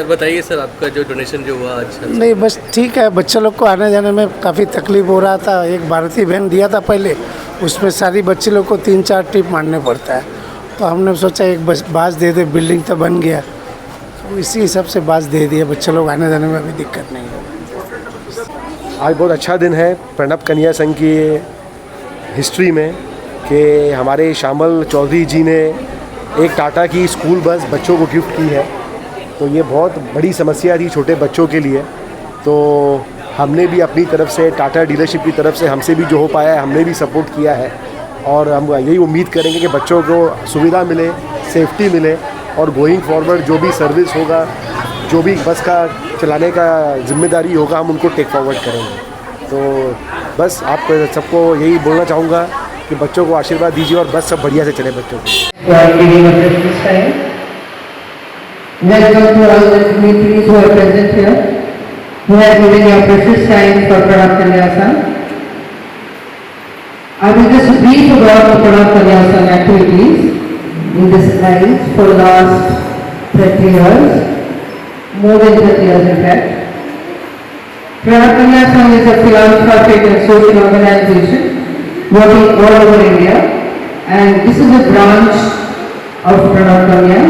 Sir बताइए sir, आपका जो डोनेशन जो हुआ आज? नहीं बस ठीक है, बच्चे लोग को आने जाने में काफ़ी तकलीफ हो रहा था। एक भारतीय वैन दिया था पहले, उसमें सारी बच्चे लोग को 3-4 ट्रिप मारने पड़ता है, तो हमने सोचा एक बास दे दे, बिल्डिंग तो बन गया, तो इसी हिसाब से बास दे दिया। बच्चे लोग आने जाने में अभी दिक्कत नहीं है। आज बहुत अच्छा दिन है प्रणब कन्या संघ की हिस्ट्री में कि हमारे श्यामल चौधरी जी ने एक टाटा की स्कूल बस बच्चों को गिफ्ट की है। तो ये बहुत बड़ी समस्या थी छोटे बच्चों के लिए, तो हमने भी अपनी तरफ से टाटा डीलरशिप की तरफ से हमसे भी जो हो पाया है हमने भी सपोर्ट किया है, और हम यही उम्मीद करेंगे कि बच्चों को सुविधा मिले, सेफ्टी मिले, और गोइंग फॉरवर्ड जो भी सर्विस होगा, जो भी बस का चलाने का जिम्मेदारी होगा, हम उनको टेक फॉरवर्ड करेंगे। तो बस आप सबको यही बोलना चाहूँगा कि बच्चों को आशीर्वाद दीजिए और बस सब बढ़िया से चले बच्चों को। Welcome to all the dignitaries who are present here, who have given your precious time for Pranab Kanya Sangh. I will just brief about the Pranab Kanya Sangh activities in this life for the last 30 years, more than 30 years in fact. Pranab Kanya Sangh is a philanthropic and social organization working all over India, and this is a branch of Pranab Kanya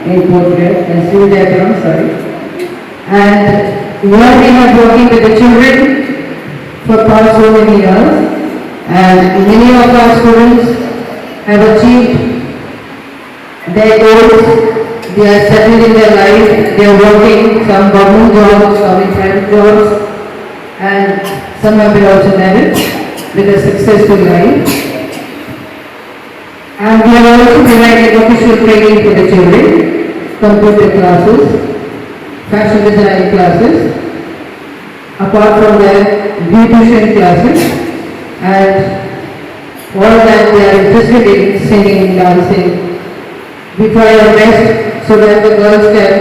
in Portrait and Srivijayapuram, sorry. And here we have working with the children for past so many years, and many of our students have achieved their goals. They are settled in their life, they are working, some government jobs, some in private jobs, and some have been also married with a successful life. And we are also providing official training for the children, computer classes, fashion design classes, apart from that beautician classes, and all that they are interested in singing, dancing. We try our best so that the girls can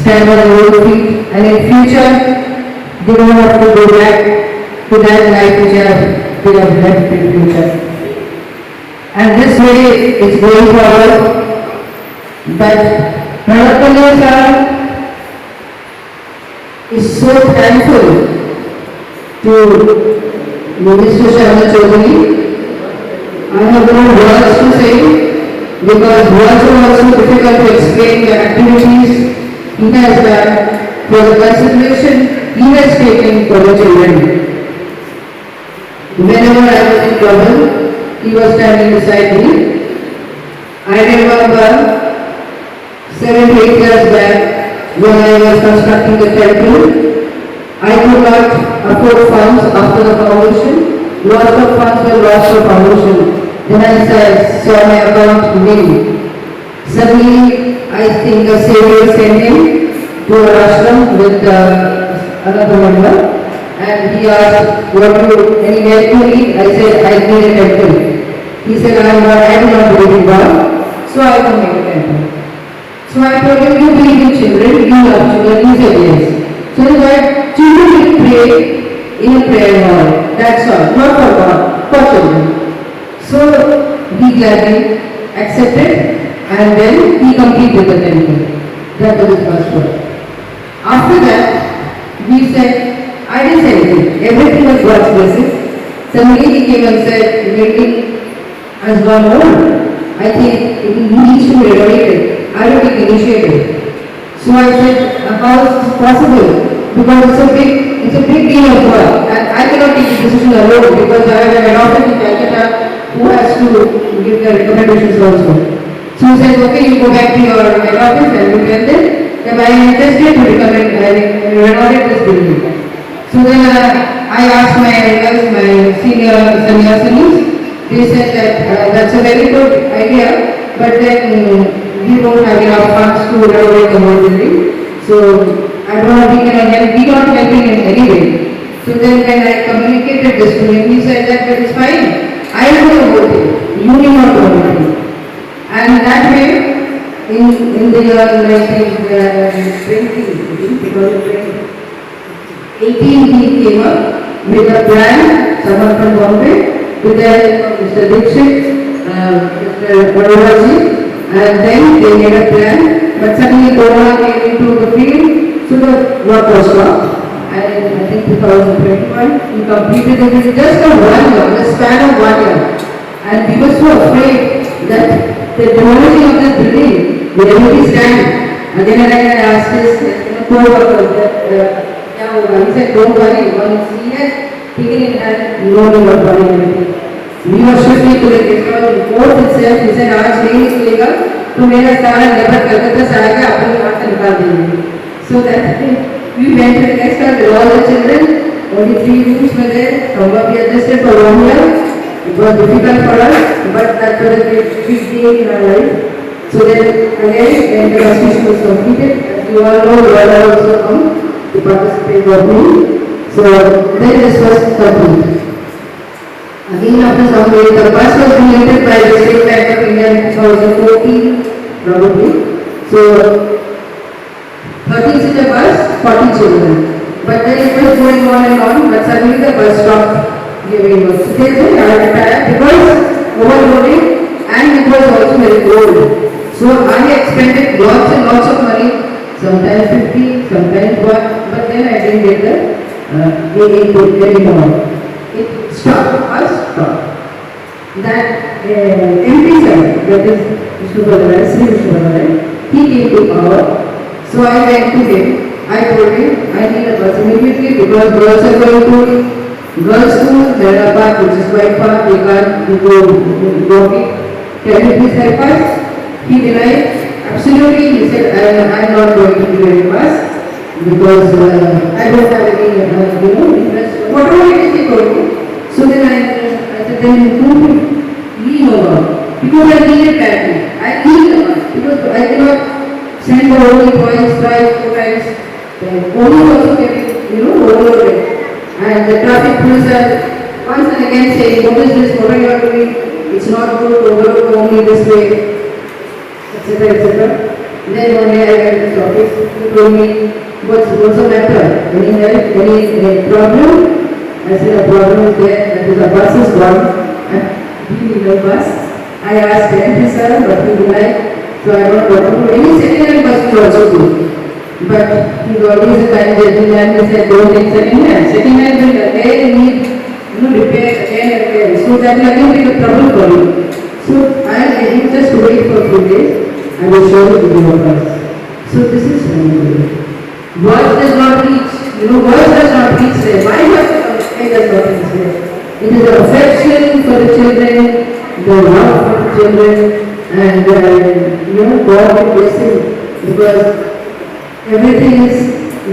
stand on their own feet, and in future they don't have to go back to that life which they have left in future. And this way it's going forward that Pranab Kanya Sangh is so thankful to Mr. Sharma Chaudhary. I have no words to say because words are also difficult to explain the activities he has done for the consideration he has taken for the children. Whenever I was in trouble, he was standing beside me. I remember 7-8 years back when I was constructing the temple, I could not afford funds after the foundation. Lots of funds were lost for foundation. Then I saw my account nil. Suddenly I think a savior sent him to a ashram with another member, and he asked, "What do any help you need?" I said, "I need a temple." He said, I am not believing God, so I can make a temple. So I told him, you believe in children, you love children, he said yes. So he said, children will pray in a prayer hall, that's all, not for God, for children. So he gladly accepted, and then he completed the temple. That was his first word. After that, he said, I didn't say anything, everything was God's blessing. Suddenly he came and said, meeting has gone on. I think it needs to be renovated. I will take initiative. So I said, how is this possible? Because it's a big deal of work, and I cannot take the decision alone because I have an office in Calcutta who has to give the recommendations also. So he said, okay, you go back to your head office and you tell them that I am interested to recommend renovate this building. So then I asked my elders, my senior sannyasis. They said that that's a very good idea, but then we don't have enough funds to renovate the whole building. So I don't know if we cannot help. We don't help in any way. So then when I communicated this to him, he said that it's fine. I will do the whole thing. You need not do anything. And that way, in the year 18 he came up with a plan, someone from Bombay, with the Mr. Dixit, Mr. Barodaji, and then they made a plan, but suddenly Corona came into to the field, so the work was stopped. And I think 2021, he completed it in just a 1 year, the span of 1 year. And we were so afraid that the demolition of the building will really stand. Again and again I asked his co-worker that, he said, don't worry, once he has taken it and no need of worrying anything. We were shifting to the court itself, he said, आज नहीं निकलेगा तो मेरा सारा labour Calcutta से आएगा अपने हाथ से निकाल देंगे. So that we went to next time with all the children, only 3 rooms were there, however we adjusted for 1 year. It was difficult for us, but that was a great big day in our life. So then again, when the construction was completed, as you all know, we all also come to participate with me. So then this was complete. Again after some days, the bus was donated by the State Bank of India in 2014 probably. So 30 seater bus, 40 children. But then it was going on and on, but suddenly the bus stopped giving us. They retired because overloading and it was also very cold. So I expended lots and lots of money, sometimes 50, sometimes 1, but then I didn't get the anymore. It stopped, us stopped. That MP sir, that is Vishnu, he came to power. So I went to him, I told him, I need a bus immediately because girls are going to girls school, Hyderabad, which is quite far, they can't go walking. Can you please help us? He denied, absolutely, he said, I am not going to give any bus because I don't have any, interest. Whatever it is, he told me. So then I said, then who will leave over? Because I need it badly. I need the bus because I cannot send the only boys 5 times. Only also getting, overloaded. And the traffic police are once and again saying, what is this, what are you doing? It's not good, overload only this way, etc. etc. Then one day I went to the office, he told me, what's the matter? Any problem? I said, a problem is there, that is the bus is gone. And he need a bus. I asked him, sir, but he denied. So I don't know what to do. Any second-hand bus will also do. But he's always a kind gentleman. He said, don't take second-hand. Second-hand will again need repair again and again. So that will again be a trouble for you. So I am ready just to wait for a few days. I will show you the video bus. So this is voice does not reach. Voice does not reach there. Why does it does not reach there? It is the affection for the children, the love for the children, and God will bless him because everything is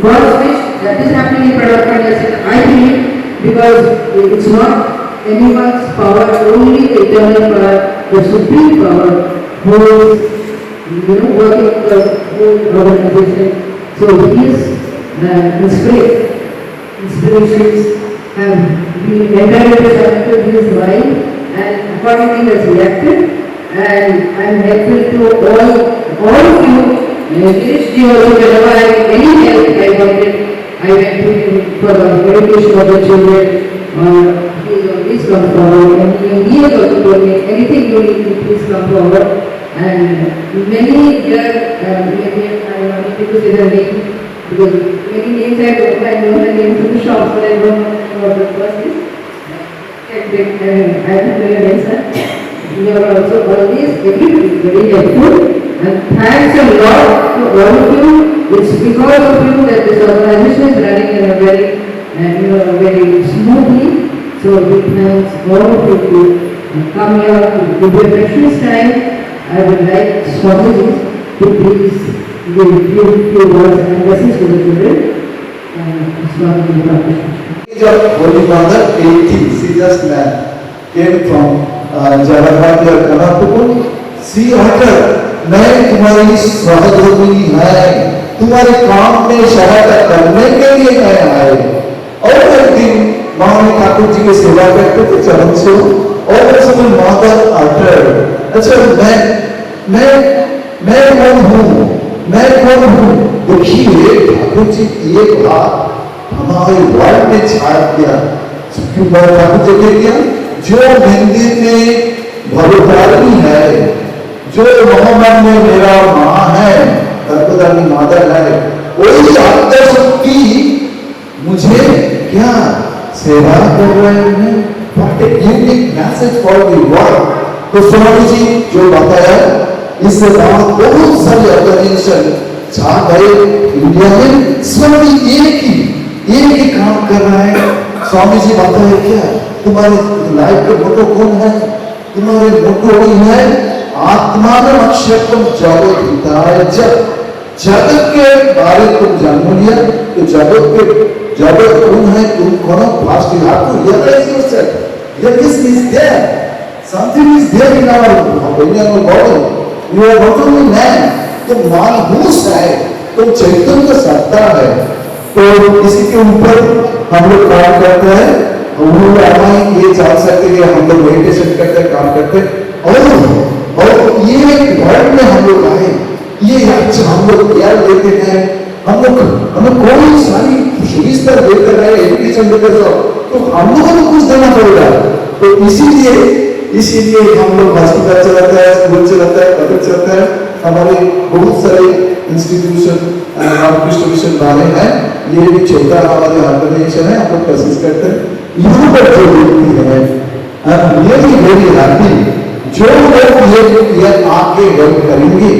God's wish that is happening in Pradhan. I believe because it's not anyone's power, only the eternal power, the supreme power who is working the whole organization. So his inspirations have been entirely to his mind and accordingly he has reacted. And I am grateful to all of you. Girish ji also, whenever I need any help I wanted, I went to him for the education of the children. He always come forward, and he has also told me, anything you need, please come forward. And many here, maybe I don't need to say the name, because many names I know the names of the shops, but I don't know what the first is. I don't know your name, sir. You are also always very helpful, and thanks a lot to all of you. It's because of you that this organization is running in a very, very smoothly. So we thank all of you to come here to give your precious time. I would like Swamiji to please give few words and message to the children. Swamiji, age of Holy Mother, 80, she just came from Jalandhar or Kanapur. She uttered, मैं तुम्हारी सहधर्मिणी है, तुम्हारे काम में सहायता करने के लिए मैं आए. और एक दिन महारानी ठाकुर जी की सेवा करते थे चरण से, और उस समय मदर uttered, अच्छा मैं कौन हूँ? देखिए ठाकुर जी एक बात हमारे वर्ल्ड में छा दिया. ठाकुर जी ने किया, जो मंदिर में भगवतारिणी है, जो मोहम्मद में मेरा माँ है, भगवतारिणी माता है, वही आत्मशक्ति मुझे क्या सेवा कर रहे हैं। What a unique message for the world। तो स्वामी जी जो बताया इससे बहुत सारे ऑर्गेनाइजेशन छा गए इंडिया में। स्वामी एक ही काम कर रहा है। स्वामी जी बताया क्या तुम्हारे लाइफ का मोटो कौन है? तुम्हारे मोटो वही है आत्मान अक्षरम जगत हिताय जगत के बारे तुम जान लिया तो जगत कौन है? तुम कौन? First you have to realise yourself that this is there, something is there in our body। you are not only man, तुम मानहूस है, तुम चैतन्य सत्ता है। तो इसी के ऊपर हम लोग काम करते हैं। हम लोग ये जान सकते हैं कि हम लोग मेडिटेशन करते हैं, काम करते हैं और ये वर्ल्ड में हम लोग आए, ये अच्छा हम लोग ज्ञान लेते हैं। हम लोग कोई सारी सुविधा देते रहे, एजुकेशन देते रहो, तो हम लोगों को कुछ देना पड़ेगा। तो इसीलिए हम लोग हॉस्पिटल चलाते हैं, स्कूल चलाते हैं, कॉलेज चलाते हैं। हमारे बहुत सारे इंस्टीट्यूशन रामकृष्ण मिशन वाले हैं, ये भी छोटा हमारे ऑर्गेनाइजेशन है। हम लोग कोशिश करते हैं यहाँ पर जो व्यक्ति है वेरी हैप्पी जो लोग ये आगे हेल्प करेंगे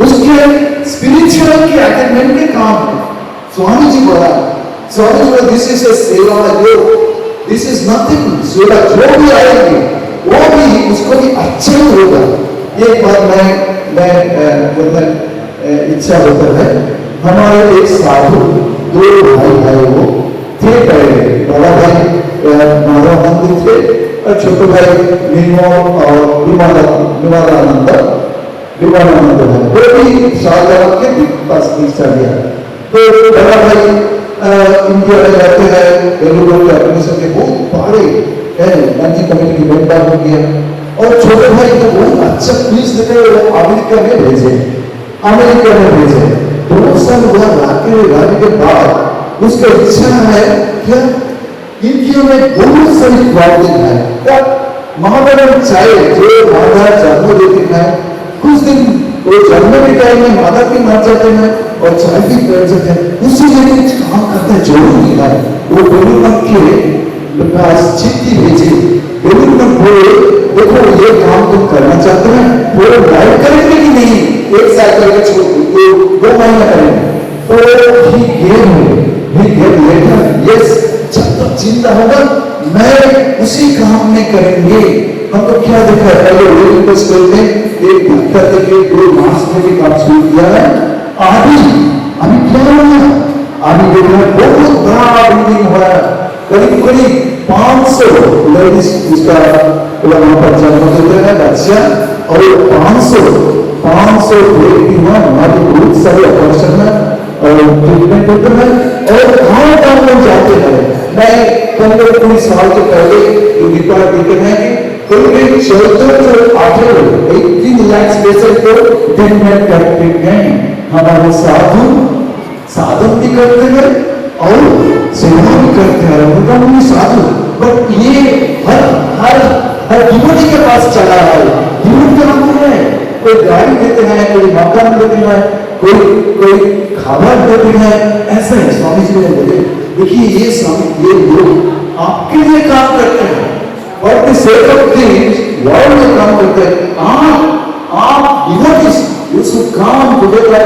उसके स्पिरिचुअल के अटेनमेंट के काम है। स्वामी जी बोला दिस इज ए सेवा योग, दिस इज नथिंग। सेवा जो भी आएंगे वो भी उसको भी अच्छा ही होगा। एक बार मैं इच्छा होता है हमारे एक साधु दो भाई है, वो थे पहले बड़ा भाई माधव मंदिर थे और छोटे भाई निर्मल और विमानानंद है, वो भी शाहजहां के पास दीक्षा लिया। तो बड़ा भाई इंडिया में रहते हैं, बेलूर के ऑर्गेनाइजेशन के बहुत बड़े मंजी कमेटी की मेंबर हो गया। और छोटे भाई को बहुत अच्छा फीस देते वो अमेरिका में भेजे। 2 साल हुआ लाने के बाद उसका इच्छा है क्या इंडिया में बहुत सारी प्रॉब्लम है। क्या महाभारत चाहे जो माता जन्म देते हैं, कुछ दिन वो जन्म के टाइम में माता भी मर जाते हैं और चाय भी कर जाते हैं, उसी जगह कुछ काम करता है जरूरी है। वो बेलूर के पास चिट्ठी भेजी, बेलूर बोले देखो ये काम तुम करना चाहते हैं, वो लाइव करेंगे कि नहीं, 1 साल करके छोड़ 2 महीना करेंगे। तो ही गेव लेटर यस, जब तक जिंदा होगा मैं उसी काम में करेंगे। हम तो क्या देखा है पहले ओलंपिक स्कूल में एक डॉक्टर देखे 2 मास में भी काम शुरू किया है। अभी क्या हुआ? अभी देखा बहुत बड़ा बिल्डिंग हुआ है, करीब 500 लेडीज उसका वहां पर जन्म देते हैं बच्चा, और 500 व्यक्ति हुआ हमारे बहुत सारे ऑपरेशन है और ट्रीटमेंट होते हैं और कहाँ लोग जाते हैं। मैं 15-20 साल के पहले रिपोर्ट देते हैं कि करीब 18 लाख पेशेंट को ट्रीटमेंट करते हैं। हमारे साधन भी करते हैं और सेवा भी करते हैं, उनका भी साधु। बट ये हर डिवोटी के पास चला है। डिवोटी क्या होता है? कोई गाड़ी देते हैं, कोई मकान देते हैं, कोई खाबर देते हैं, ऐसा है। स्वामी जी ने बोले देखिए ये लोग आपके लिए काम करते हैं और the sake of things world में काम करते हैं। आप devotees you should come together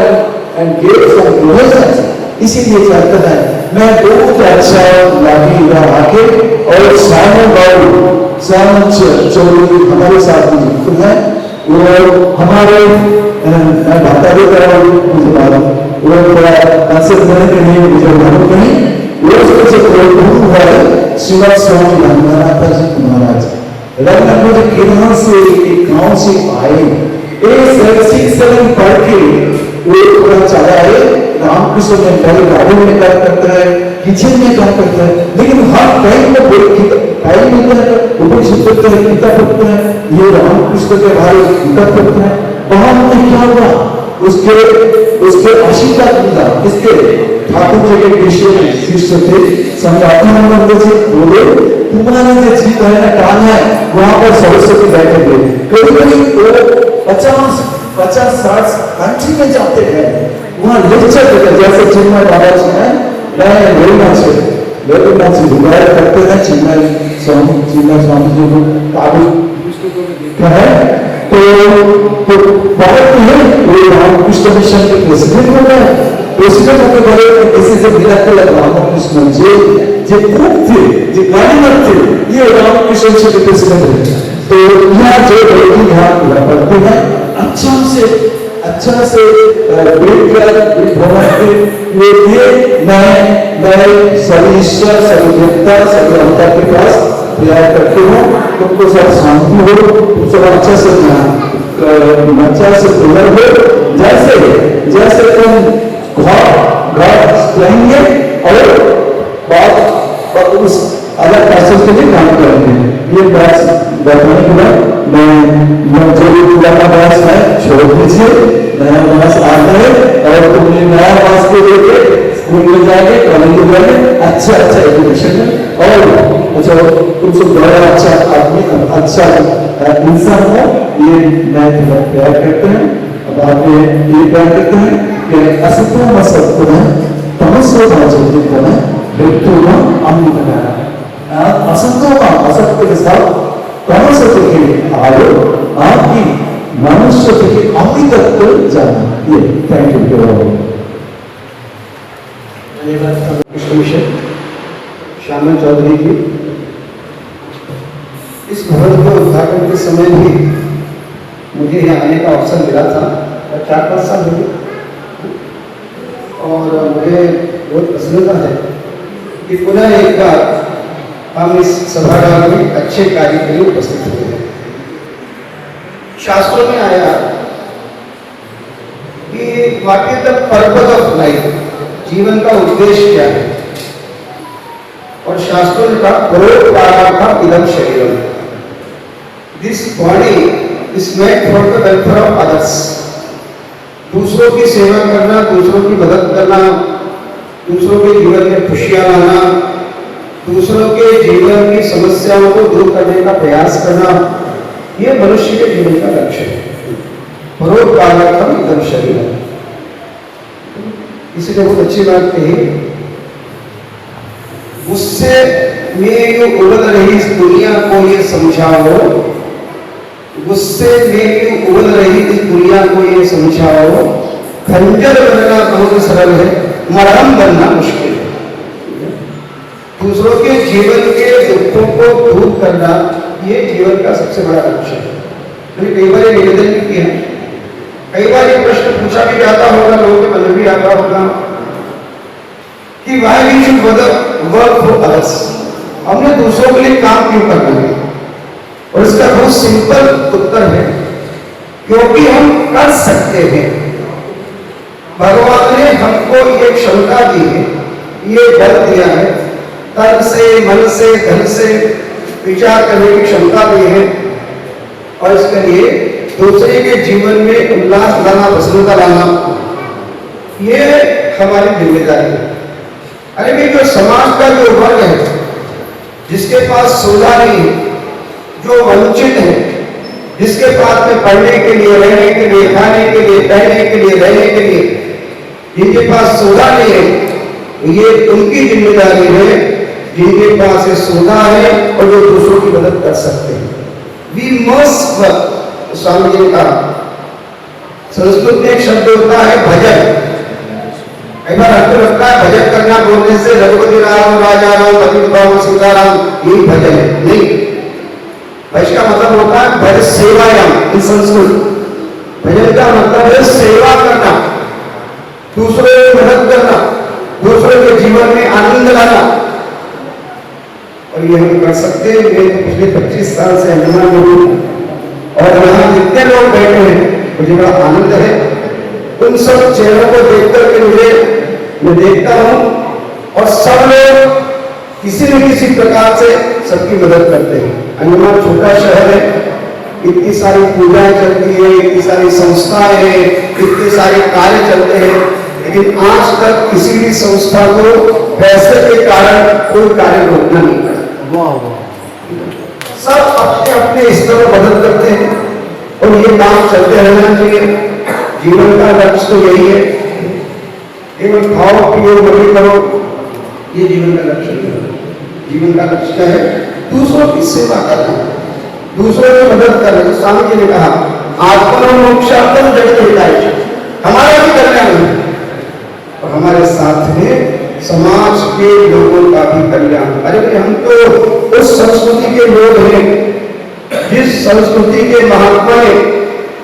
and give some donations। इसीलिए चाहता है मैं बहुत अच्छा लगी आके और सामन चौधरी हमारे साथ में है, वो हमारे मैं बता देता हूँ मुझे मालूम, वो थोड़ा आंसर देने के लिए मुझे मालूम नहीं। वो सबसे हुआ है शिवा स्वामी रंगनाथ जी महाराज। रंगनाथ जी केरल से एक गांव से आए, 6-7 पढ़ के वो थोड़ा चला है। रामकृष्ण में पहले गार्डन में काम करता है, किचन में काम करता है, लेकिन हर टाइम में टाइम मिलता है उपनिषद पढ़ते हैं, गीता पढ़ते हैं, ये रामकृष्ण के बारे में गीता पढ़ते हैं। वहां में क्या हुआ उसके आशीर्वाद मिला। इसके ठाकुर जी के शिष्य थे संगात्मानंद जी, बोले तुम्हारे जो जीव है ना कान है वहां पर सरस्वती बैठे थे। कभी 50-60 कंट्री में जाते हैं वहाँ लेक्चर देते जैसे चिन्मय बाबा जी हैं, मैं वेरी मच रिगार्ड करते हैं चिन्मय स्वामी जी को काबिल है। तो बहुत ही वो रामकृष्ण मिशन के प्रेसिडेंट हो गए, प्रेसिडेंट होकर बोले ऐसे से मिराकल रामकृष्ण जी खूब थे, जो गाड़ीवर थे, ये रामकृष्ण मिशन के प्रेसिडेंट है। तो यहाँ जो लोग यहाँ पढ़ते हैं अच्छा से बैठकर ये नए सभी ईश्वर सभी देवता सभी अवतार के पास प्यार करते हो, तुमको सब शांति हो, तुम सब अच्छा से तैयार हो, जैसे तुम घर जाएंगे और बात उस अलग पैसों के लिए काम करेंगे। ये बात बताने के बाद मैं जो भी पुराना बास है छोड़ दीजिए, नया बास आता है और तुम ये नया बास को लेके स्कूल में जाएंगे, कॉलेज में जाएंगे, अच्छा एजुकेशन में और अच्छा तुम सब बड़ा अच्छा आदमी अच्छा इंसान हो, ये मैं तुम्हें प्यार करते हैं। अब आप ये प्यार करते हैं कि असत्य असत्य है तमस्व भाजपा है व्यक्ति अमृत है असत्य के साथ तमस्व के आयो आपकी मनुष्य के अमृतत्व जाना। ये thank you. Krishna Mission Shyamal Chaudhary ji, इस भवन के उद्घाटन के समय भी मुझे यहाँ आने का अवसर मिला था, 4-5 साल हो गए और मुझे बहुत प्रसन्नता है कि पुनः एक बार हम इस सभागार में अच्छे कार्य के लिए उपस्थित हुए हैं। शास्त्रों में आया कि what is the purpose of life, जीवन का उद्देश्य क्या है, और शास्त्रों ने कहा परोपकारार्थम इदं शरीरम, this body is made for the welfare of others. दूसरों की सेवा करना, दूसरों की मदद करना, दूसरों के जीवन में खुशियां लाना, दूसरों के जीवन की समस्याओं को दूर करने का प्रयास करना, यह मनुष्य के जीवन का लक्ष्य है। परोपकारार्थम इदं शरीरम, इसलिए बहुत अच्छी बात कही, गुस्से में जो उबल रही इस दुनिया को ये समझाओ, गुस्से में जो उबल रही इस दुनिया को ये समझाओ, खंजर बनना बहुत सरल है, मरहम बनना मुश्किल है। दूसरों के जीवन के दुखों को दूर करना ये जीवन का सबसे बड़ा लक्ष्य है। मैंने कई बार निवेदन भी किया, कई बार ये प्रश्न पूछा भी जाता होगा, लोगों के मन में भी आता होगा कि why we should work for others, हमने दूसरों के लिए काम क्यों करना है? और इसका बहुत सिंपल उत्तर है, क्योंकि हम कर सकते हैं। भगवान ने हमको ये क्षमता दी है, ये बल दिया है, तन से मन से धन से विचार करने की क्षमता दी है, और इसके लिए दूसरे के जीवन में उल्लास लाना, प्रसन्नता लाना, ये हमारी जिम्मेदारी है। अरे भाई, जो समाज का जो वर्ग है, जिसके पास सुविधा नहीं है, जो वंचित है, जिसके पास में पढ़ने के लिए, रहने के लिए, खाने के लिए, पहनने के लिए, रहने के लिए, जिनके पास सुविधा नहीं है, ये उनकी जिम्मेदारी है जिनके पास ये सुविधा है और जो दूसरों की मदद कर सकते हैं। We must work, Swami ji ने कहा। संस्कृत में एक शब्द होता है भजन, कई बार अर्थ लगता है भजन करना बोलने से रघुपति राम, राजा राम, पतित पावन सीताराम, यही भजन है, नहीं। भजन का मतलब होता है भज सेवायाम, इन संस्कृत भजन का मतलब है सेवा करना, दूसरों की मदद करना, दूसरों के जीवन में आनंद लाना, और ये हम कर सकते हैं। मैं तो पिछले 25 साल से अंजुमन में हूँ और यहाँ जितने लोग बैठे हैं मुझे बड़ा आनंद है। उन सब चेहरों को देखकर के मैं देखता हूँ और सब लोग किसी न किसी प्रकार से सबकी मदद करते हैं। अंजुमन छोटा शहर है, इतनी सारी पूजाएं चलती है, इतनी सारी संस्थाएं हैं, इतने सारे कार्य चलते हैं, लेकिन आज तक किसी भी संस्था को पैसे के कारण कोई कार्य रोकना नहीं पड़ा। सब अपने अपने स्तर पर मदद करते हैं और ये काम चलते रहना चाहिए। जीवन का लक्ष्य तो यही है केवल खाओ पियो मजे करो, ये जीवन का लक्ष्य नहीं है। जीवन का लक्ष्य है दूसरों की सेवा करना, दूसरों की मदद करना। तो स्वामी जी ने कहा आत्मा मोक्षार्थम जगत हिताय, हमारा भी कल्याण है और हमारे साथ में समाज के लोगों का भी कल्याण। अरे भाई हम तो उस संस्कृति के लोग हैं जिस संस्कृति के महात्मा ने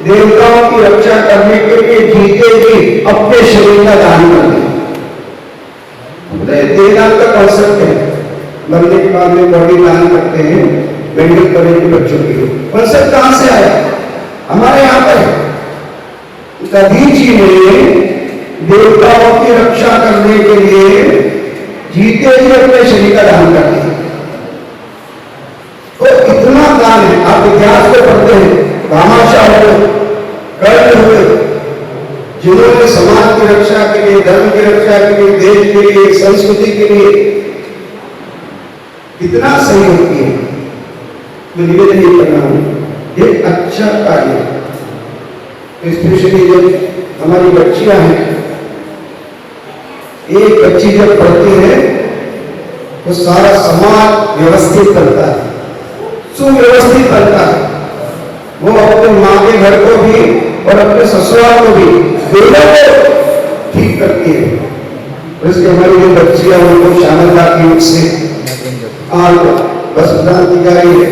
देवताओं की रक्षा करने के लिए जीते जी अपने शरीर का दान कर दिया। देहदान का कॉन्सेप्ट है, मरने के बाद में बॉडी दान करते हैं मेडिकल कॉलेज के बच्चों के लिए। कॉन्सेप्ट कहां से आया? हमारे यहाँ पर गांधी जी ने देवताओं की रक्षा करने के लिए जीते ही अपने शरीर का दान कर दिया। तो इतना दान है। आप इतिहास को पढ़ते हैं, भामाशाह हुए, कर्ण हुए, जिन्होंने समाज की रक्षा के लिए, धर्म की रक्षा के लिए, देश के लिए, संस्कृति के लिए कितना सहयोग किया। मैं निवेदन ये कर रहा हूं, एक अच्छा कार्य, स्पेशली जब हमारी बच्चियां हैं, एक बच्ची जब पढ़ती है तो सारा समाज व्यवस्थित बनता है, सुव्यवस्थित बनता है। वो अपने माँ के घर को भी और अपने ससुराल को भी दोनों को ठीक करती है। इसलिए हमारी जो बच्चियां उनको शामिल लाती है उससे आज बस भ्रांति जारी है।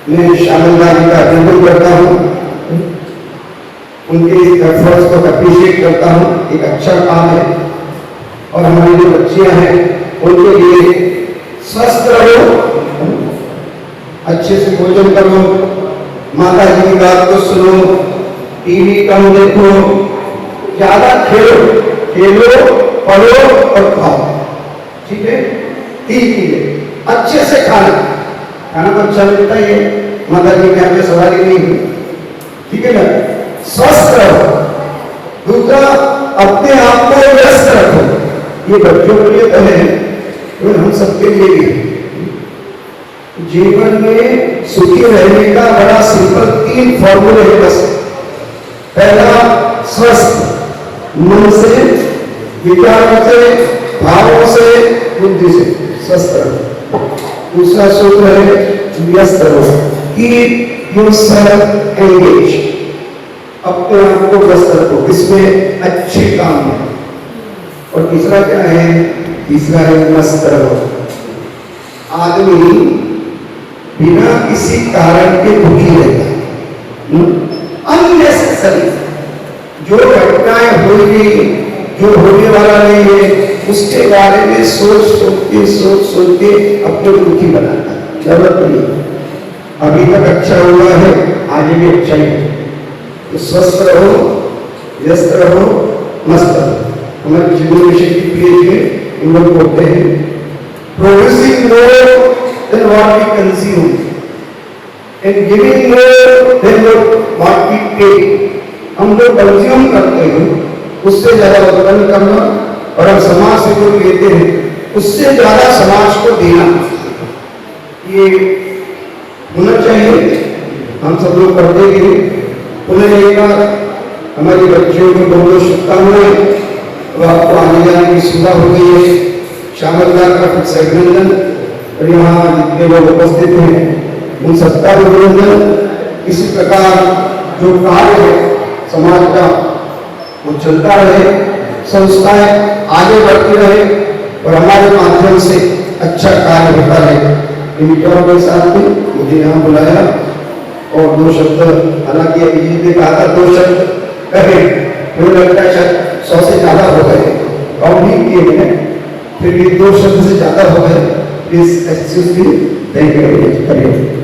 मैं शामिलदारी का अभिनंदन करता हूँ, उनके एफर्ट्स को अप्रिशिएट करता हूँ। एक अच्छा काम है और हमारी जो बच्चियां हैं उनके लिए स्वस्थ रहो, अच्छे से भोजन करो, माता जी की बात को सुनो, टीवी कम देखो, ज्यादा खेलो, पढ़ो और खाओ। ठीक है, ठीक है, अच्छे से खाना तो अच्छा मिलता ही है, माता जी के यहाँ पे सवाल ही नहीं है। ठीक है ना, स्वस्थ रहो। दूसरा, अपने आप को व्यस्त रखो। ये बच्चों के लिए तो है, तो हम सबके लिए भी। जीवन में सुखी रहने का बड़ा सिंपल 3 फॉर्मूले है बस। पहला, स्वस्थ मन से, विचारों से, भावों से, बुद्धि से स्वस्थ रहो। दूसरा सूत्र है व्यस्त रहो, कीप योरसेल्फ एंगेज, अपने आप को व्यस्त रखो, इसमें अच्छे काम है। और तीसरा क्या है? तीसरा है मस्त रहो। आदमी बिना किसी कारण के दुखी रहता है, अननेसेसरी। जो घटनाएं हुई, जो होने वाला नहीं है, उसके बारे में सोच के अपने दुखी बनाता है। जरूरत नहीं, अभी तक अच्छा हुआ है, आगे भी अच्छा ही है। तो स्वस्थ रहो, व्यस्त रहो, मस्त रहो। हमारे जीवन विषय की पेज में इन लोग बोलते हैं, producing more than what we consume and giving more than what we take. हम लोग कंज्यूम करते हैं, उससे ज्यादा उत्पन्न करना, और हम समाज से जो लेते हैं उससे ज्यादा समाज को देना, ये होना चाहिए। हम सब लोग करते हैं। पुनः एक बार हमारी बच्चियों को बहुत शुभकामनाएं। तो आपको आने जाने की सुविधा हो गई है, शामिलदार का फिर से अभिनंदन, और यहाँ जितने लोग उपस्थित हैं उन सबका अभिनंदन। इसी प्रकार जो कार्य है समाज का वो चलता रहे, संस्थाएं आगे बढ़ती रहे और हमारे माध्यम से अच्छा कार्य होता रहे। इन विचारों के साथ में मुझे यहाँ बुलाया और 2 शब्द, हालांकि अभिजीत ने कहा था 2 शब्द कहे, मुझे लगता है शायद 100 से ज्यादा हो गए, और भी किए मैंने, फिर भी 2 शब्द से ज्यादा हो गए। Please excuse me, thank you very much.